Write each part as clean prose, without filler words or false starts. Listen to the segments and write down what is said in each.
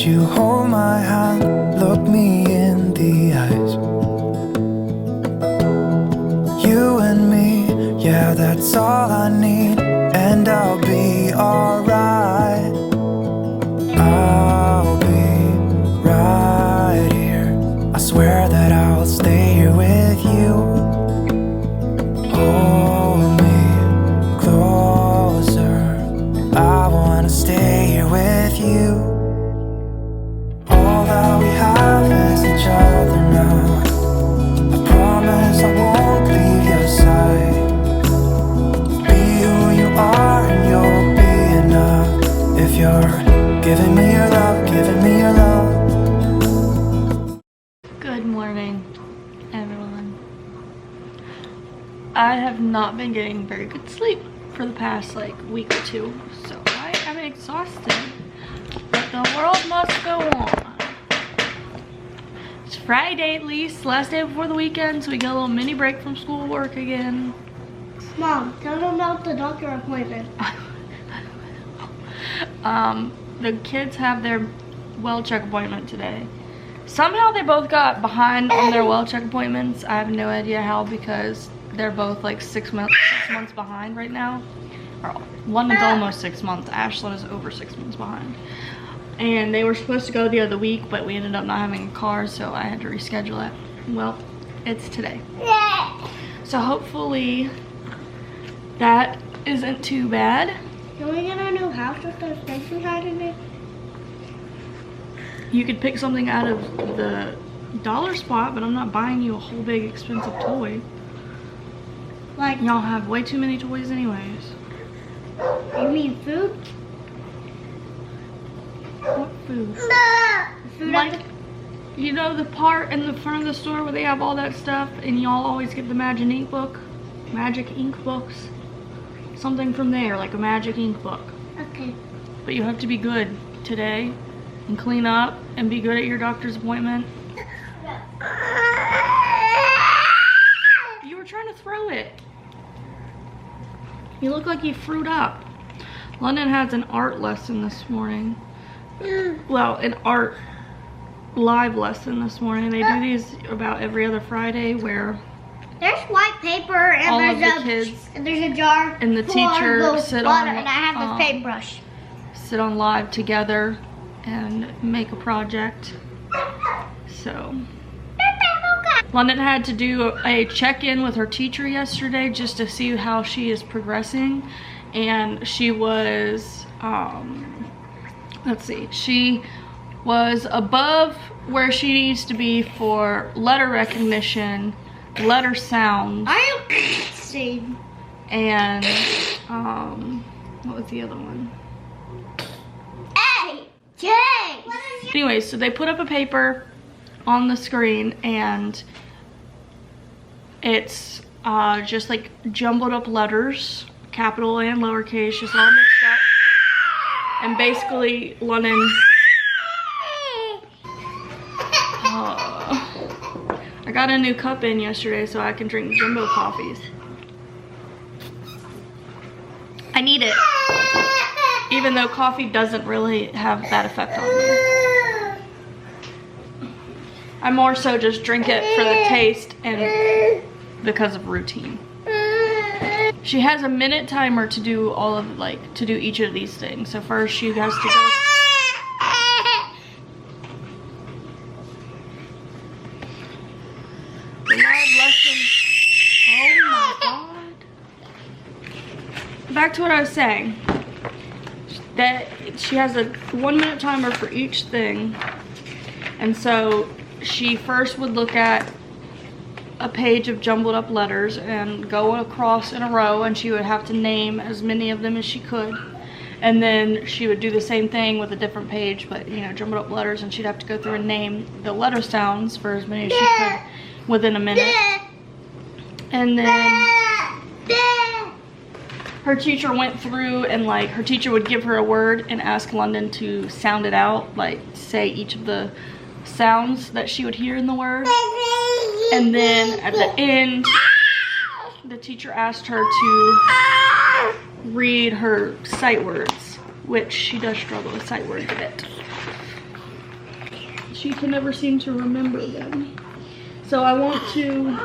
you hold my hand, look me in the eyes. You and me, yeah, that's all I need, and I'll be alright. I'll be right here. I swear that I'll stay here with you. Hold me closer. I wanna stay here with you. All that we have is each other now. I promise I won't leave your side. Be who you are and you'll be enough. If you're giving me your love, giving me your love. Good morning, everyone. I have not been getting very good sleep for the past week or two, so I am exhausted, but the world must go on. It's Friday at least, last day before the weekend, so we get a little mini break from schoolwork again. Mom, tell them about the doctor appointment. The kids have their well check appointment today. Somehow they both got behind on their well check appointments. I have no idea how, because they're both like 6 months behind right now. Or one is almost 6 months. Ashlyn is over 6 months behind. And they were supposed to go the other week, but we ended up not having a car, so I had to reschedule it. Well, it's today. So hopefully that isn't too bad. Can we get a new house with those things we had in it? You could pick something out of the dollar spot, but I'm not buying you a whole big expensive toy. Like, y'all have way too many toys anyways. you mean food? What food? Food Like, you know the part in the front of the store where they have all that stuff and y'all always get the Magic Ink book? Magic Ink books? Something from there, like a Magic Ink book. Okay. But you have to be good today and clean up and be good at your doctor's appointment. You were trying to throw it. You look like you fruit up. Londyn has an art lesson this morning. Well, an art live lesson this morning. They do these about every other Friday where There's white paper and all of there's the kids a jar and the full teacher of sit water, on and I have this paintbrush. sit on live together and make a project. So Londyn had to do a check-in with her teacher yesterday just to see how she is progressing, and she was let's see, she was above where she needs to be for letter recognition, letter sounds, I am see. and what was the other one? A J. Anyways, so they put up a paper on the screen, and it's just like jumbled up letters, capital and lowercase, just all mixed up. And basically, Londyn, I got a new cup in yesterday so I can drink jumbo coffees. I need it, even though coffee doesn't really have that effect on me. I more so just drink it for the taste and because of routine. She has a minute timer to do all of to do each of these things. So first she has to go. The live lesson. Oh my god. Back to what I was saying. That she has a 1 minute timer for each thing. And so she first would look at a page of jumbled up letters and go across in a row, and she would have to name as many of them as she could. And then she would do the same thing with a different page, but you know, jumbled up letters, and she'd have to go through and name the letter sounds for as many as she could within a minute. And then her teacher went through and her teacher would give her a word and ask Londyn to sound it out, say each of the sounds that she would hear in the word. And then at the end, the teacher asked her to read her sight words, which she does struggle with sight words a bit. she can never seem to remember them. So I want to...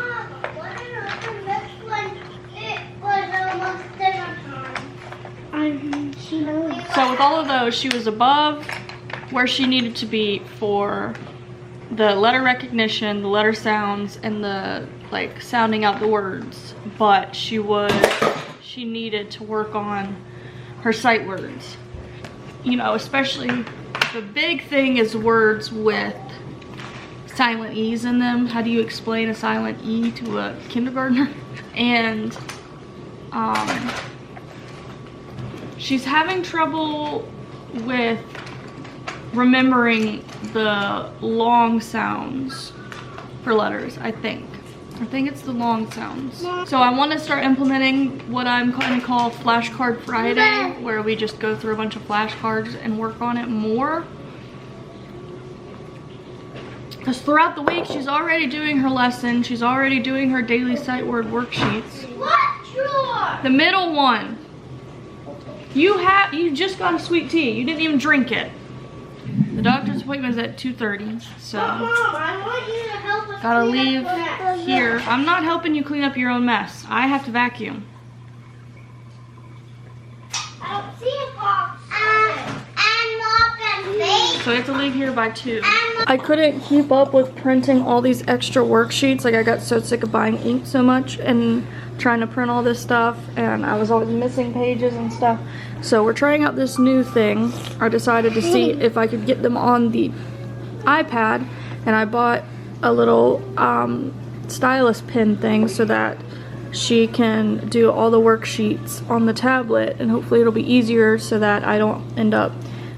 So with all of those, she was above where she needed to be for the letter recognition, the letter sounds, and the like sounding out the words. But she needed to work on her sight words. You know, especially the big thing is words with silent E's in them. How do you explain a silent E to a kindergartner? And she's having trouble with remembering the long sounds for letters, I think. I think it's the long sounds. So I want to start implementing what I'm going to call Flashcard Friday, where we just go through a bunch of flashcards and work on it more. Because throughout the week, she's already doing her lesson. She's already doing her daily sight word worksheets. What drawer? The middle one. You just got a sweet tea. You didn't even drink it. The doctor's appointment is at 2:30, so Mom, I want you to help us gotta clean leave up the mess. here. I'm not helping you clean up your own mess. I have to vacuum. I don't see a box. And mop and vape. So I have to leave here by 2. I couldn't keep up with printing all these extra worksheets. Like, I got so sick of buying ink so much and trying to print all this stuff, and I was always missing pages and stuff. So we're trying out this new thing. I decided to see if I could get them on the iPad, and I bought a little stylus pen thing so that she can do all the worksheets on the tablet, and hopefully it'll be easier so that I don't end up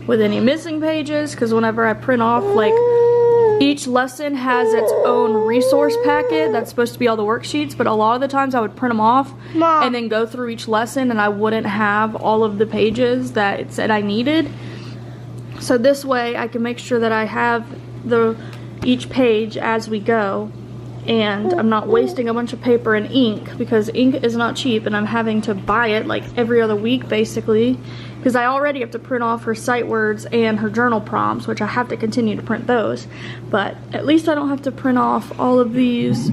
with any missing pages, because whenever I print off, like, each lesson has its own resource packet that's supposed to be all the worksheets, but a lot of the times I would print them off and then go through each lesson, and I wouldn't have all of the pages that it said I needed. So this way I can make sure that I have each page as we go, and I'm not wasting a bunch of paper and ink, because ink is not cheap, and I'm having to buy it like every other week basically, because I already have to print off her sight words and her journal prompts, which I have to continue to print those. But at least I don't have to print off all of these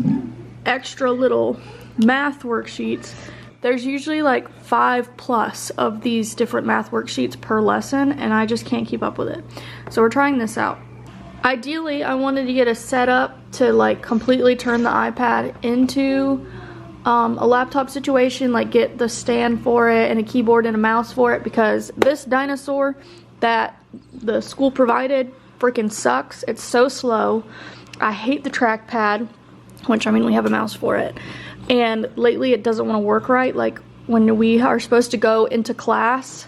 extra little math worksheets. There's usually like 5+ of these different math worksheets per lesson, and I just can't keep up with it. So we're trying this out. Ideally, I wanted to get a setup to like completely turn the iPad into a laptop situation, like get the stand for it and a keyboard and a mouse for it, because this dinosaur that the school provided freaking sucks. It's so slow. I hate the trackpad, which, I mean, we have a mouse for it. And lately it doesn't want to work right. Like when we are supposed to go into class,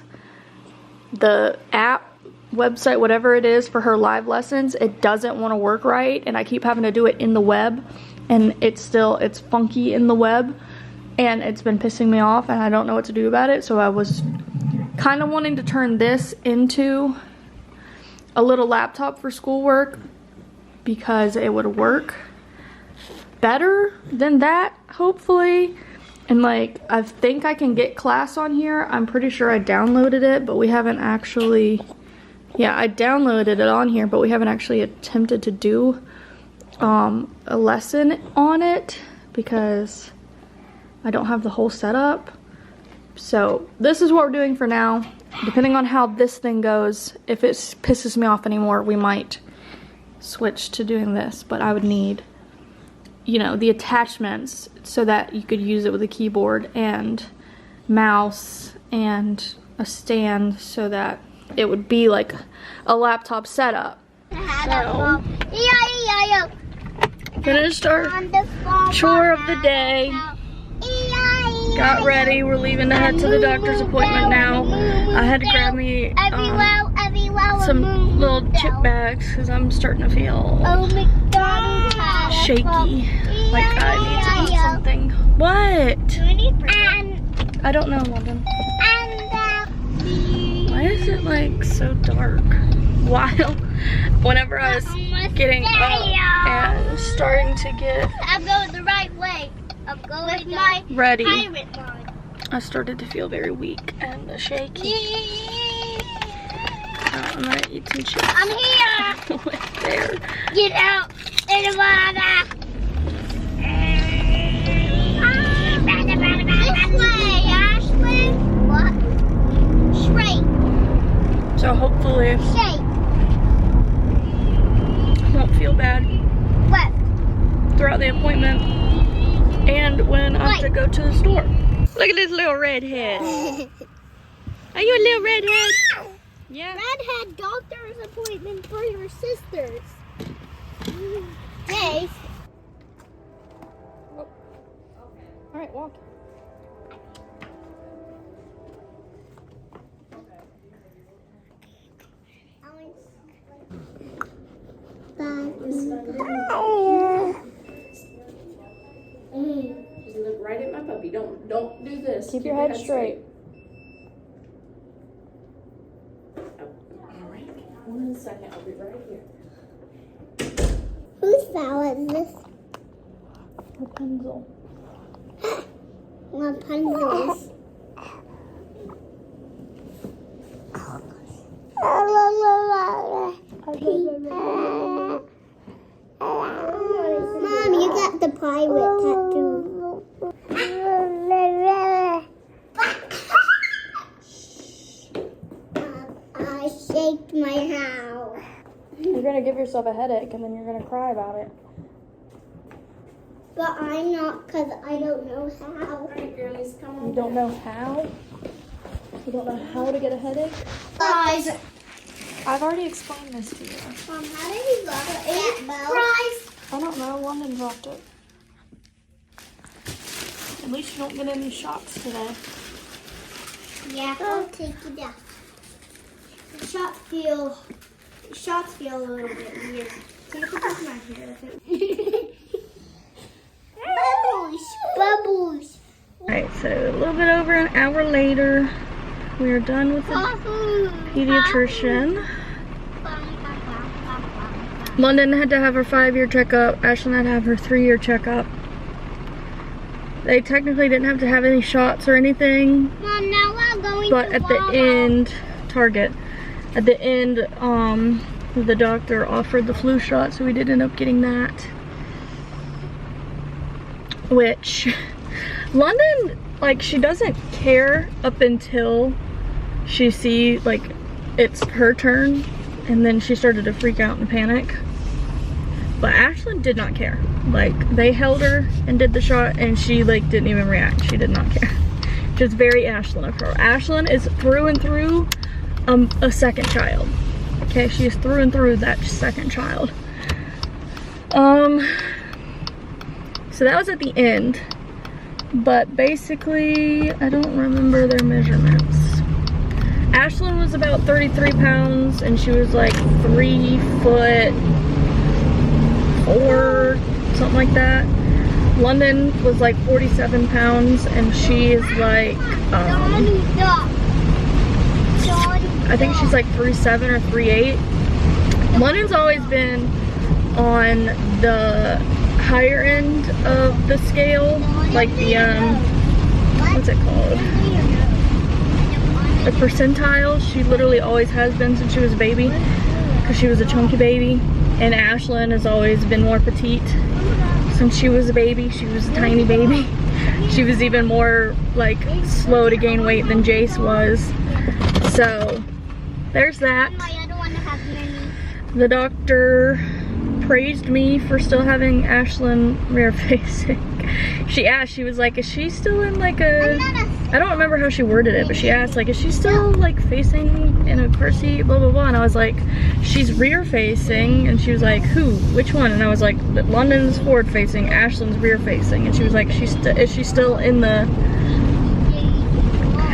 the app, website, whatever it is for her live lessons, it doesn't want to work right, and I keep having to do it in the web, and it's funky in the web, and it's been pissing me off, and I don't know what to do about it. So I was kind of wanting to turn this into a little laptop for schoolwork, because it would work better than that, hopefully. And like, I think I can get class on here. I'm pretty sure I downloaded it, but we haven't actually, yeah, I downloaded it on here, but we haven't actually attempted to do a lesson on it because I don't have the whole setup. So this is what we're doing for now. Depending on how this thing goes, if it pisses me off anymore, we might switch to doing this. But I would need, you know, the attachments so that you could use it with a keyboard and mouse and a stand, so that it would be like a laptop setup. So, finished our chore of the day. Got ready. We're leaving to head to the doctor's appointment now. I had to grab me some little chip bags because I'm starting to feel shaky. Like I need to eat something. What? I don't know, Londyn. Why is it like so dark? While whenever I was getting up and starting to get I'm going the right way. I'm going with my ready, pirate line. I started to feel very weak and shaky. I'm gonna eat some chips. I'm here. There. Get out in the water. This way, Ashley. What? Straight. So hopefully Shake. I won't feel bad What? throughout the appointment and when I have to go to the store. Look at this little redhead. Are you a little redhead? Yeah. Redhead doctor's appointment for your sisters. Hey. All right, walk. Just look right at my puppy. Don't do this. Keep your head straight. All right. 1 second. I'll be right here. Whose salad is this? Rapunzel. Rapunzel's. Mom, you got the pirate tattoo. I shaked my house. You're gonna give yourself a headache and then you're gonna cry about it. But I'm not, because I don't know how. All right, girlies, come on. You don't know how? You don't know how to get a headache? Guys, I've already explained this to you. how did he got it? Fries. I don't know. London dropped it. At least you don't get any shots today. Yeah, I'll take it down. The shots feel a little bit weird. Take it off my hair. Bubbles. Alright, so a little bit over an hour later, we are done with the pediatrician. London had to have her 5-year checkup. Ashlyn had to have her 3-year checkup. They technically didn't have to have any shots or anything, Mom, now we're going but to at the end, Target, at the end, the doctor offered the flu shot, so we did end up getting that. Which, London, like, she doesn't care up until she sees, like, it's her turn, and then she started to freak out and panic. But Ashlyn did not care. Like, they held her and did the shot, and she, like, didn't even react. She did not care. Just very Ashlyn of her. Ashlyn is through and through a second child. Okay, she is through and through that second child. So that was at the end. But basically, I don't remember their measurements. Ashlyn was about 33 pounds, and she was like 3'4", something like that. London was like 47 pounds, and she is like, I think she's like 3'7" or 3'8". London's always been on the higher end of the scale, like the, what's it called? The percentile. She literally always has been since she was a baby, because she was a chunky baby. And Ashlyn has always been more petite since she was a baby. She was a tiny baby. She was even more like slow to gain weight than Jace was. So there's that. The doctor praised me for still having Ashlyn rear facing. She asked, she was like, is she still in like a, I don't remember how she worded it, but she asked like, is she still like facing in a car seat, blah blah blah, and I was like, she's rear facing, and she was like, who, which one? And I was like, London's forward facing, Ashlyn's rear facing, and she was like, is she still in the,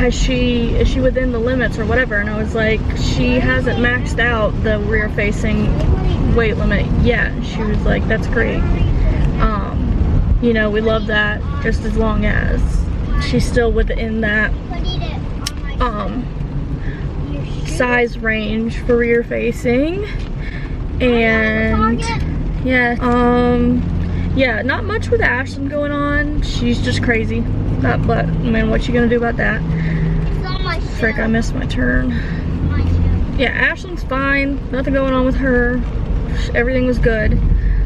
is she within the limits or whatever? And I was like, she hasn't maxed out the rear facing weight limit yet. She was like, that's great. You know, we love that, just as long as she's still within that size range for rear facing. And yeah, yeah, not much with Ashlyn going on. She's just crazy. But I mean, what you gonna do about that? Frick, I missed my turn. yeah, Ashlyn's fine. Nothing going on with her. Everything was good.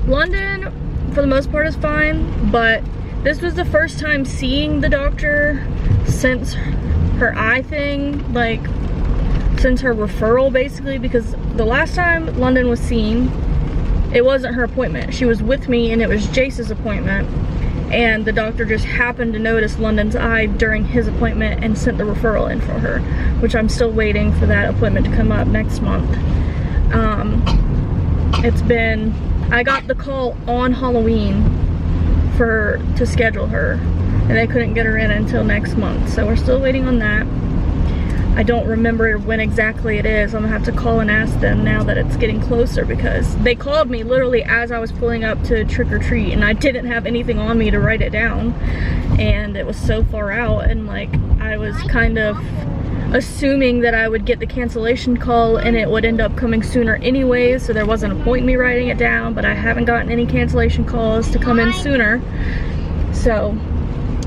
Londyn, for the most part, is fine, but this was the first time seeing the doctor since her eye thing, like since her referral basically, because the last time Londyn was seen, it wasn't her appointment. She was with me and it was Jace's appointment, and the doctor just happened to notice Londyn's eye during his appointment and sent the referral in for her, which I'm still waiting for that appointment to come up next month. I got the call on Halloween to schedule her, and they couldn't get her in until next month, so we're still waiting on that. I don't remember when exactly it is. I'm gonna have to call and ask them now that it's getting closer, because they called me literally as I was pulling up to trick or treat, and I didn't have anything on me to write it down, and it was so far out, and like I was kind of assuming that I would get the cancellation call and it would end up coming sooner anyways, so there wasn't a point in me writing it down, but I haven't gotten any cancellation calls to come in sooner. So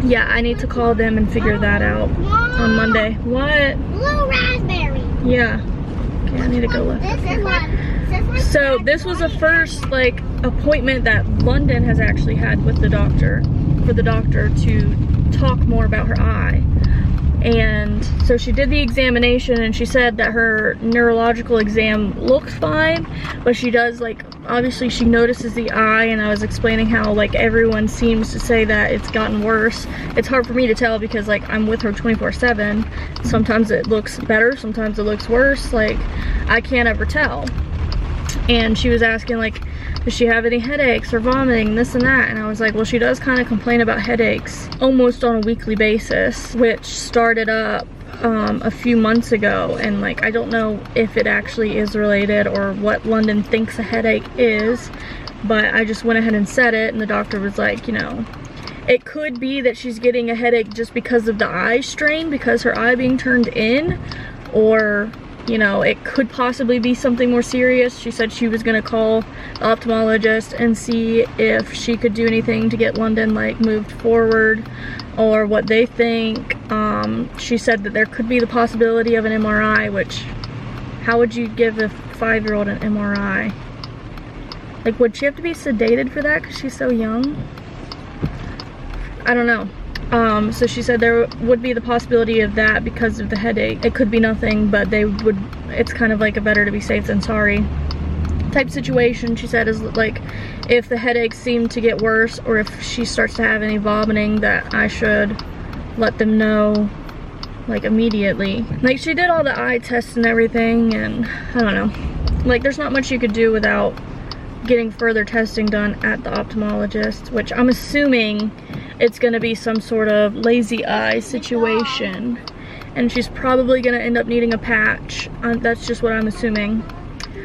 yeah, I need to call them and figure that out on Monday. What? Blue raspberry. Yeah. Okay, I need to go look. So this was the first like appointment that Londyn has actually had with the doctor, for the doctor to talk more about her eye. And so she did the examination, and she said that her neurological exam looks fine, but she does, like, obviously she notices the eye, and I was explaining how like everyone seems to say that it's gotten worse. It's hard for me to tell because like I'm with her 24/7. Sometimes it looks better, sometimes it looks worse, like I can't ever tell. And she was asking like, does she have any headaches or vomiting, this and that, and I was like, well, she does kind of complain about headaches almost on a weekly basis, which started up a few months ago, and like I don't know if it actually is related or what Londyn thinks a headache is, but I just went ahead and said it, and the doctor was like, you know, it could be that she's getting a headache just because of the eye strain, because her eye being turned in, or you know, it could possibly be something more serious. She said she was gonna call the ophthalmologist and see if she could do anything to get Londyn like moved forward, or what they think. She said that there could be the possibility of an MRI, which, how would you give a 5-year-old an MRI? Like, would she have to be sedated for that because she's so young? I don't know. So she said there would be the possibility of that because of the headache. It could be nothing, but they would, it's kind of like a better to be safe than sorry type situation. She said is like, if the headaches seem to get worse, or if she starts to have any vomiting, that I should let them know like immediately. Like, she did all the eye tests and everything, and I don't know, like there's not much you could do without getting further testing done at the ophthalmologist, which I'm assuming it's gonna be some sort of lazy eye situation, and she's probably gonna end up needing a patch. That's just what I'm assuming,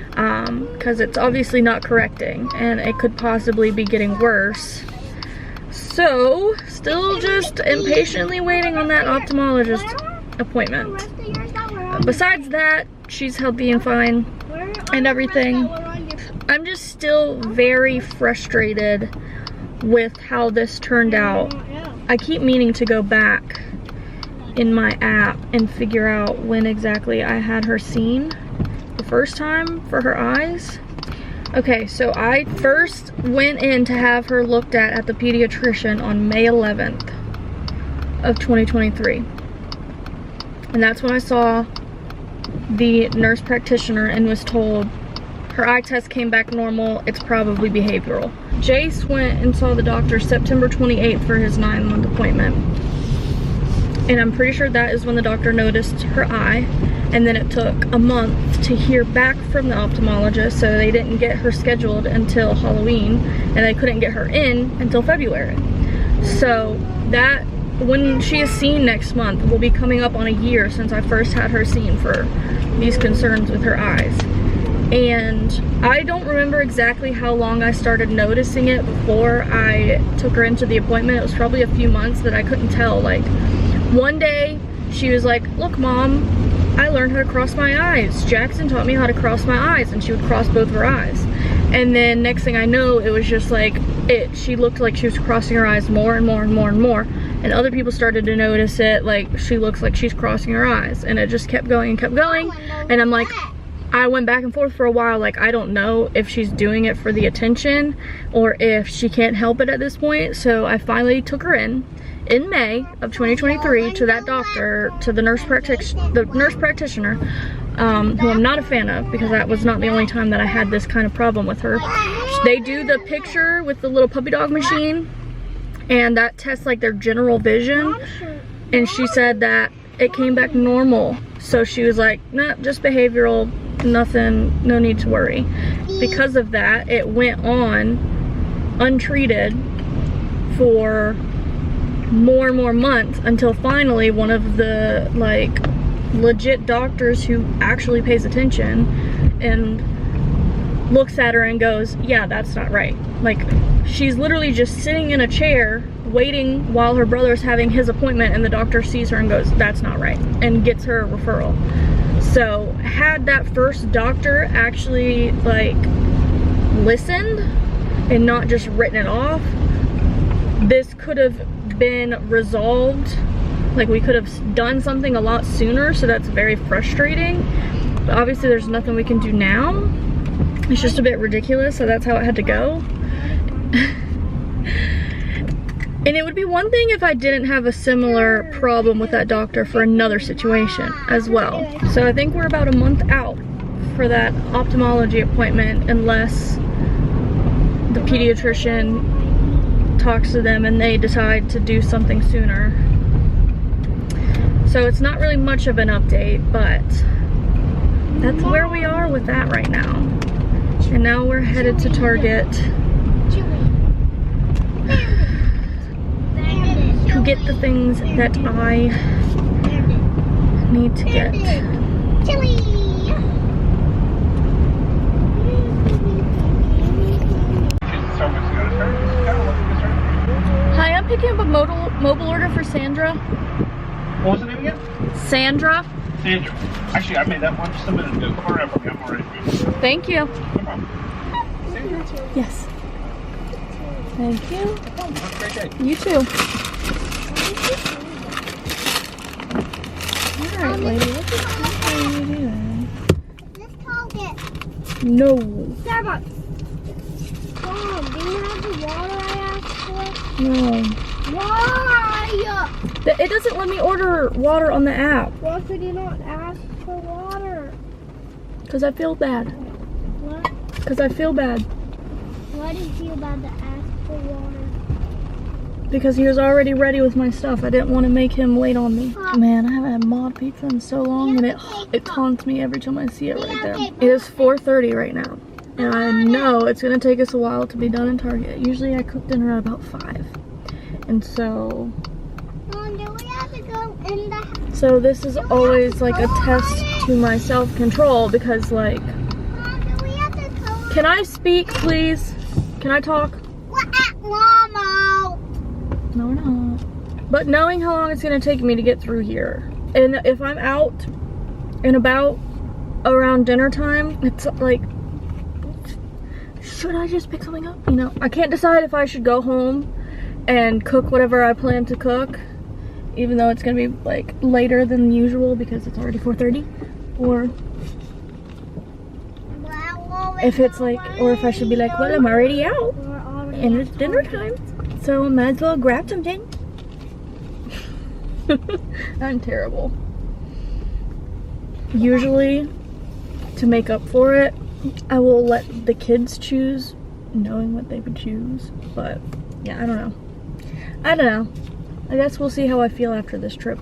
because it's obviously not correcting, and it could possibly be getting worse. So, still just impatiently waiting on that ophthalmologist appointment. Besides that, she's healthy and fine and everything. I'm just still very frustrated with how this turned out. I keep meaning to go back in my app and figure out when exactly I had her seen the first time for her eyes. Okay, so I first went in to have her looked at the pediatrician on May 11th of 2023. And that's when I saw the nurse practitioner and was told her eye test came back normal, it's probably behavioral. Jace went and saw the doctor September 28th for his 9-month appointment. And I'm pretty sure that is when the doctor noticed her eye. And then it took a month to hear back from the ophthalmologist, so they didn't get her scheduled until Halloween, and they couldn't get her in until February. So that, when she is seen next month, will be coming up on a year since I first had her seen for these concerns with her eyes. And I don't remember exactly how long I started noticing it before I took her into the appointment. It was probably a few months that I couldn't tell. Like, one day she was like, look mom, I learned how to cross my eyes. Jackson taught me how to cross my eyes, and she would cross both of her eyes. And then next thing I know, it was just like, she looked like she was crossing her eyes more and more and more and more. And other people started to notice it, like she looks like she's crossing her eyes. And it just kept going and kept going. And I'm like, I went back and forth for a while, like I don't know if she's doing it for the attention or if she can't help it at this point. So I finally took her in May of 2023 to that doctor, to the nurse practitioner, who I'm not a fan of because that was not the only time that I had this kind of problem with her. They do the picture with the little puppy dog machine, and that tests like their general vision, and she said that it came back normal. So she was like, nah, just behavioral, nothing, no need to worry. Because of that, it went on untreated for more and more months until finally one of the like legit doctors who actually pays attention and looks at her and goes, yeah, that's not right. Like, she's literally just sitting in a chair waiting while her brother's having his appointment, and the doctor sees her and goes, that's not right, and gets her a referral. So had that first doctor actually like listened and not just written it off, this could have been resolved. Like, we could have done something a lot sooner, so that's very frustrating. But obviously there's nothing we can do now. It's just a bit ridiculous, so that's how it had to go. And it would be one thing if I didn't have a similar problem with that doctor for another situation as well. So I think we're about a month out for that ophthalmology appointment, unless the pediatrician talks to them and they decide to do something sooner. So it's not really much of an update, but that's where we are with that right now. And now we're headed to Target to get the things that I need to get. Hi, I'm picking up a mobile order for Sandra. What was the name again? Sandra. Sandra. Actually, I made that one just a minute ago. Come around for me. I'm already food. Thank you. No problem. Sandra. Yes. Thank you. No problem. Have a great day. You too. Alright, lady. What are you doing? Let's Target. No. Starbucks. Mom, do you have the water I asked for? No. Why? It doesn't let me order water on the app. Why could you not ask for water? Because I feel bad. What? Because I feel bad. Why did you feel bad to ask for water? Because he was already ready with my stuff. I didn't want to make him wait on me. Man, I haven't had mod pizza in so long, and it taunts me every time I see it right there. It is 4:30 right now. And I know it's going to take us a while to be done in Target. Usually I cook dinner at about 5. And so... Mom, do we have to go in the house? So this is always like a test to my self-control, because like... Mom, do we have to go? Can I speak, please? Can I talk? We're at Walmart. No, we're not. But knowing how long it's going to take me to get through here, and if I'm out and about around dinner time, it's like... Should I just pick something up? You know, I can't decide if I should go home and cook whatever I plan to cook, even though it's gonna be like later than usual because it's already 4:30, or if it's like, or if I should be like, well, I'm already out and it's dinner time, so I might as well grab something. I'm terrible. Usually, to make up for it, I will let the kids choose, knowing what they would choose, but yeah, I don't know. I guess we'll see how I feel after this trip.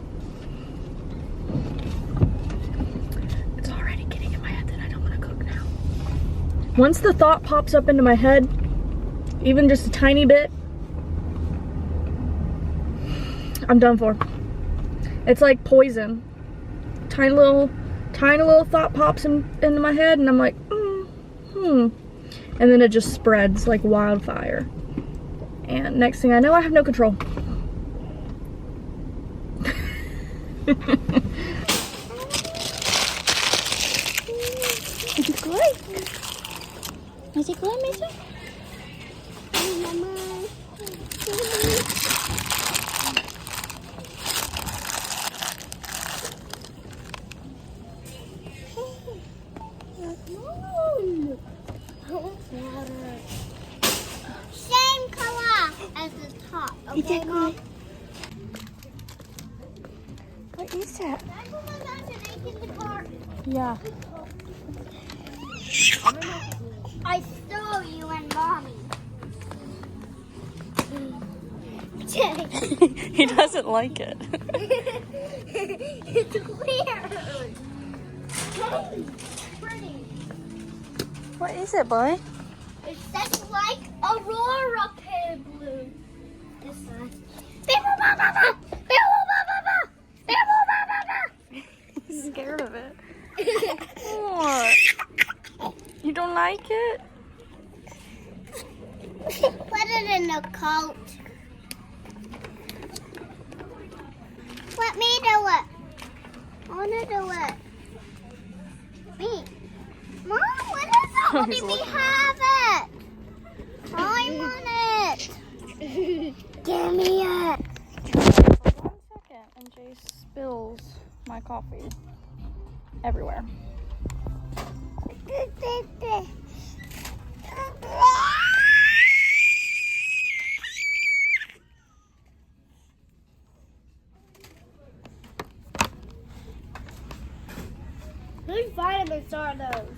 It's already getting in my head that I don't want to cook now. Once the thought pops up into my head, even just a tiny bit, I'm done for. It's like poison. Tiny little thought pops into my head, and I'm like, and then it just spreads like wildfire. And next thing I know, I have no control. Is it good? Is it good, Mason? Same color as the top. Okay, Mom? What is that? That's the one that's in the car. Yeah. I stole you and Mommy. He doesn't like it. It's weird. Hey, pretty. What is it, boy? It's just like Aurora pale blue. This one. He's scared of it. What? You don't like it? Put it in the coat. Let me do it. I want to do it. Me. Mom, what is it? Let me have it. I want it. Give me it. For 1 second, and Jay spills my coffee everywhere. Whose vitamins are those?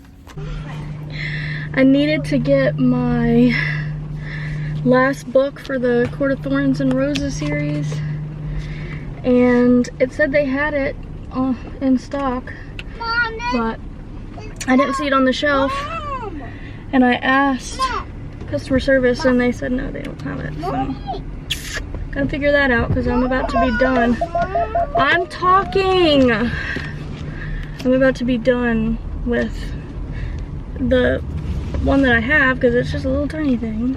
I needed to get my last book for the Court of Thorns and Roses series, and it said they had it in stock, Mom, but I didn't see it on the shelf, and I asked customer service and they said no, they don't have it. So gotta figure that out because I'm about to be done. I'm talking. I'm about to be done with the one that I have because it's just a little tiny thing.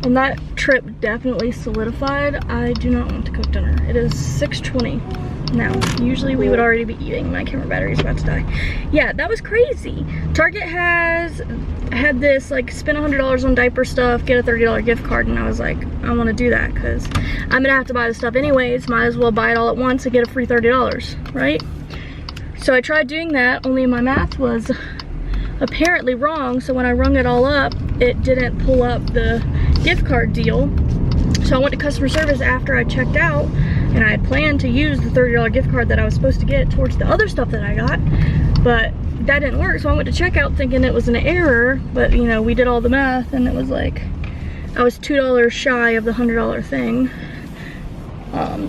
And that trip definitely solidified. I do not want to cook dinner. It is 6:20 now. Usually we would already be eating. My camera battery is about to die. Yeah, that was crazy. Target had this like spend $100 on diaper stuff, get a $30 gift card, and I was like, I want to do that because I'm gonna have to buy the stuff anyways. Might as well buy it all at once and get a free $30, right? So I tried doing that, only my math was apparently wrong. So when I rung it all up, it didn't pull up the gift card deal. So I went to customer service after I checked out, and I had planned to use the $30 gift card that I was supposed to get towards the other stuff that I got, but that didn't work. So I went to checkout thinking it was an error, but you know, we did all the math and it was like, I was $2 shy of the $100 thing.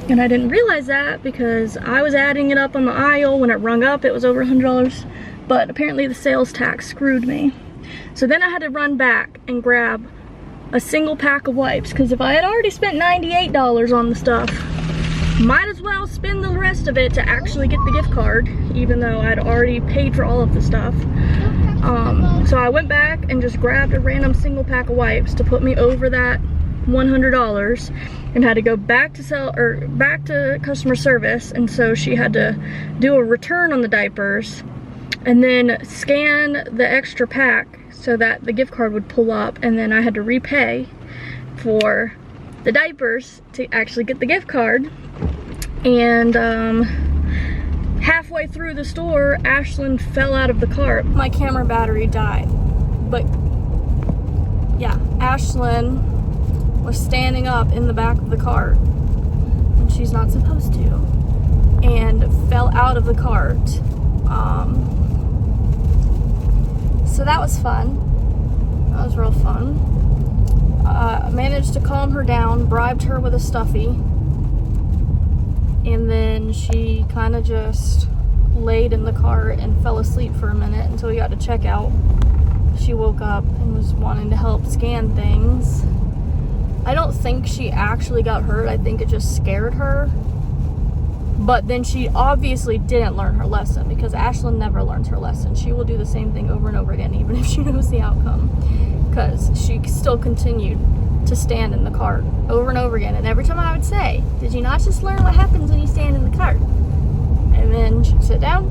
And I didn't realize that because I was adding it up on the aisle. When it rung up, it was over $100, but apparently the sales tax screwed me. So then I had to run back and grab a single pack of wipes, because if I had already spent $98 on the stuff, might as well spend the rest of it to actually get the gift card, even though I'd already paid for all of the stuff. So I went back and just grabbed a random single pack of wipes to put me over that $100, and had to go back to customer service, and so she had to do a return on the diapers and then scan the extra pack so that the gift card would pull up, and then I had to repay for the diapers to actually get the gift card. And halfway through the store, Ashlyn fell out of the cart. My camera battery died, but yeah, Ashlyn was standing up in the back of the cart, and she's not supposed to, and fell out of the cart. So that was fun. That was real fun. Managed to calm her down, bribed her with a stuffy, and then she kind of just laid in the cart and fell asleep for a minute until we got to checkout. She woke up and was wanting to help scan things. I don't think she actually got hurt. I think it just scared her. But then she obviously didn't learn her lesson, because Ashlyn never learns her lesson. She will do the same thing over and over again, even if she knows the outcome, because she still continued to stand in the cart over and over again. And every time I would say, did you not just learn what happens when you stand in the cart? And then she'd sit down.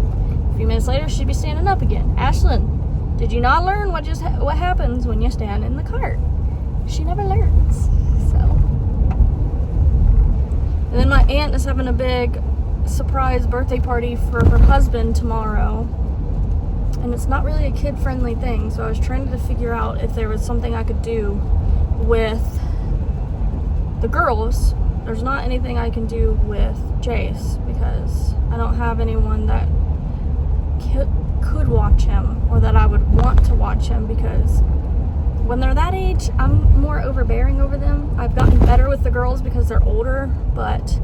A few minutes later, she'd be standing up again. Ashlyn, did you not learn what happens when you stand in the cart? She never learns. So, and then my aunt is having a big surprise birthday party for her husband tomorrow, and it's not really a kid-friendly thing, so I was trying to figure out if there was something I could do with the girls. There's not anything I can do with Jace because I don't have anyone that could watch him or that I would want to watch him, because when they're that age, I'm more overbearing over them. I've gotten better with the girls because they're older, but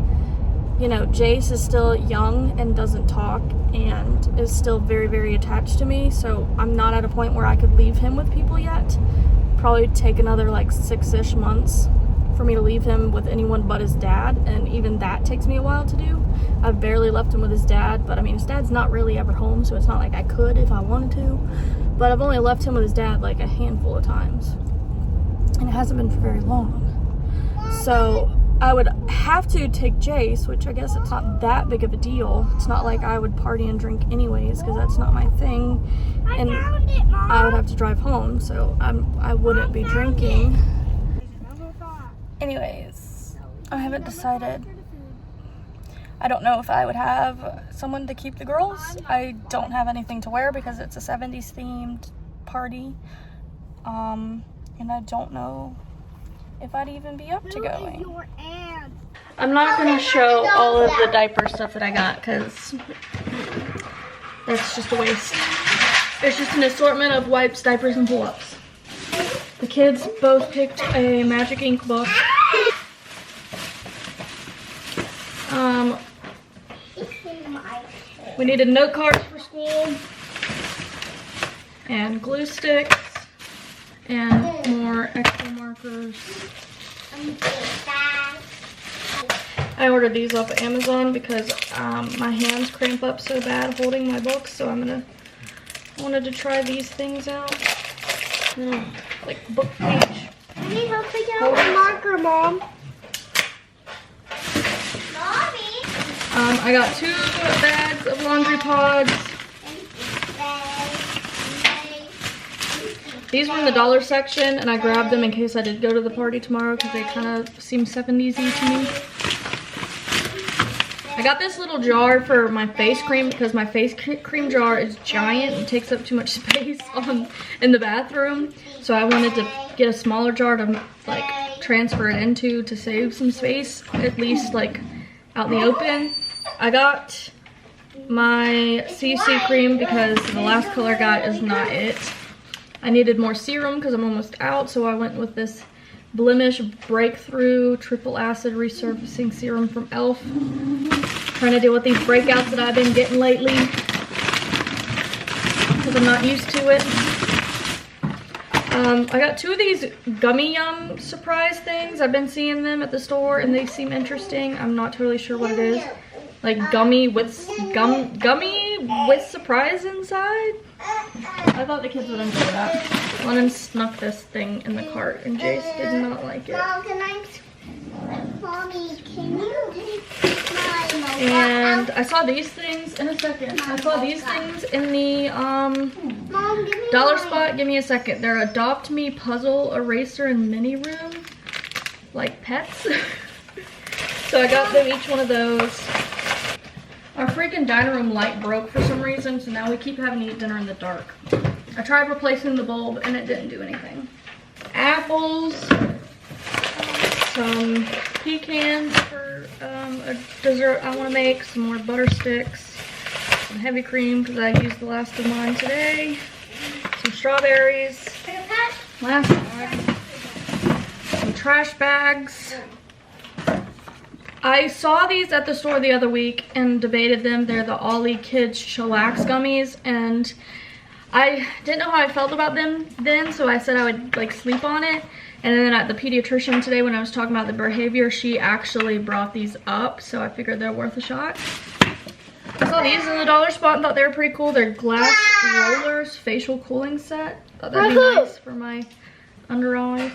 you know, Jace is still young and doesn't talk and is still very, very attached to me, so I'm not at a point where I could leave him with people yet. Probably take another like 6-ish months for me to leave him with anyone but his dad, and even that takes me a while to do. I've barely left him with his dad, but I mean, his dad's not really ever home, so it's not like I could if I wanted to. But I've only left him with his dad like a handful of times, and it hasn't been for very long. So I would have to take Jace, which I guess it's not that big of a deal. It's not like I would party and drink anyways, because that's not my thing. And I would have to drive home, so I wouldn't be drinking. Anyways, I haven't decided. I don't know if I would have someone to keep the girls. I don't have anything to wear because it's a 70s themed party. And I don't know if I'd even be up to going. I'm not going to show all of the diaper stuff that I got because that's just a waste. It's just an assortment of wipes, diapers, and pull-ups. The kids both picked a Magic Ink book. We needed note cards for school, and glue sticks, and more extra markers. I ordered these off of Amazon because my hands cramp up so bad holding my books, so I wanted to try these things out. Like book page. I need help pick out a marker, Mom. I got 2 bags of laundry pods. These were in the dollar section, and I grabbed them in case I did go to the party tomorrow because they kind of seem 70s-y to me. I got this little jar for my face cream because my face cream jar is giant and takes up too much space in the bathroom. So I wanted to get a smaller jar to like transfer it into to save some space, at least like out in the open. I got my CC cream because the last color I got is not it. I needed more serum because I'm almost out, so I went with this Blemish Breakthrough Triple Acid Resurfacing Serum from e.l.f. Trying to deal with these breakouts that I've been getting lately because I'm not used to it. I got 2 of these Gummy Yum surprise things. I've been seeing them at the store and they seem interesting. I'm not totally sure what it is. Like gummy with surprise inside. I thought the kids would enjoy that. Londyn snuck this thing in the cart and Jace did not like it. Mommy, can you take my And I saw these things in a second. I saw these things in the Mom, give me dollar mine. spot. Give me a second. They're Adopt Me puzzle eraser and mini room, like pets. So I got them each one of those. Our freaking dining room light broke for some reason, so now we keep having to eat dinner in the dark. I tried replacing the bulb and it didn't do anything. Apples, some pecans for a dessert I want to make, some more butter sticks, some heavy cream because I used the last of mine today, some strawberries, last bag, some trash bags. I saw these at the store the other week and debated them. They're the Ollie Kids Chillax gummies, and I didn't know how I felt about them then, so I said I would like sleep on it. And then at the pediatrician today when I was talking about the behavior, she actually brought these up, so I figured they're worth a shot. I saw these in the dollar spot and thought they were pretty cool. They're glass rollers facial cooling set. Thought that'd be nice for my under eyes.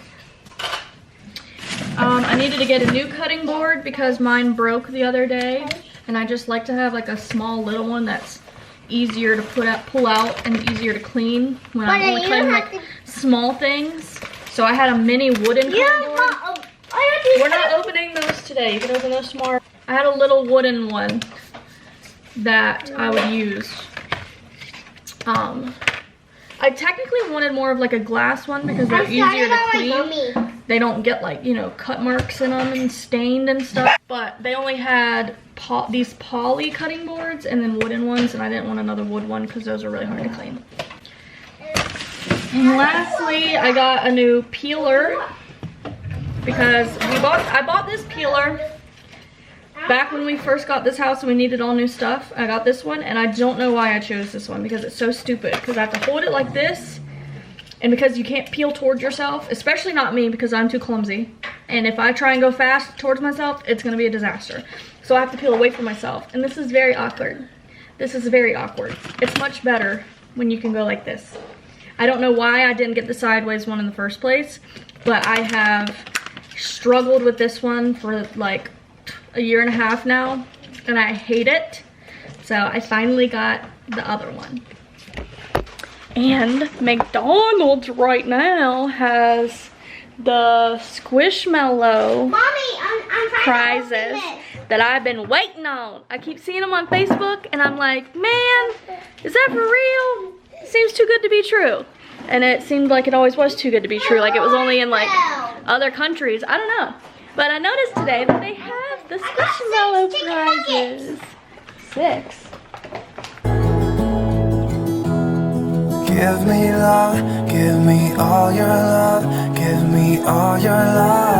I needed to get a new cutting board because mine broke the other day, and I just like to have like a small little one that's easier to pull out and easier to clean when I'm only cleaning like small things. So I had a mini wooden cutting board. We're not opening those today. You can open those tomorrow. I had a little wooden one that I would use. I technically wanted more of like a glass one because they're easier to clean. They don't get like, you know, cut marks in them and stained and stuff. But they only had these poly cutting boards and then wooden ones, and I didn't want another wood one because those are really hard to clean. And lastly, I got a new peeler because I bought this peeler back when we first got this house and we needed all new stuff. I got this one, and I don't know why I chose this one because it's so stupid. Because I have to hold it like this, and because you can't peel towards yourself, especially not me because I'm too clumsy. And if I try and go fast towards myself, it's gonna be a disaster. So I have to peel away from myself, and this is very awkward. This is very awkward. It's much better when you can go like this. I don't know why I didn't get the sideways one in the first place, but I have struggled with this one for like a year and a half now, and I hate it. So I finally got the other one. And McDonald's right now has the Squishmallow prizes that I've been waiting on. I keep seeing them on Facebook, and I'm like, man, is that for real? It seems too good to be true. And it seemed like it always was too good to be true. Like it was only in like other countries. I don't know. But I noticed today that they have the Squishmallow prizes. 6. Give me love, give me all your love, give me all your love.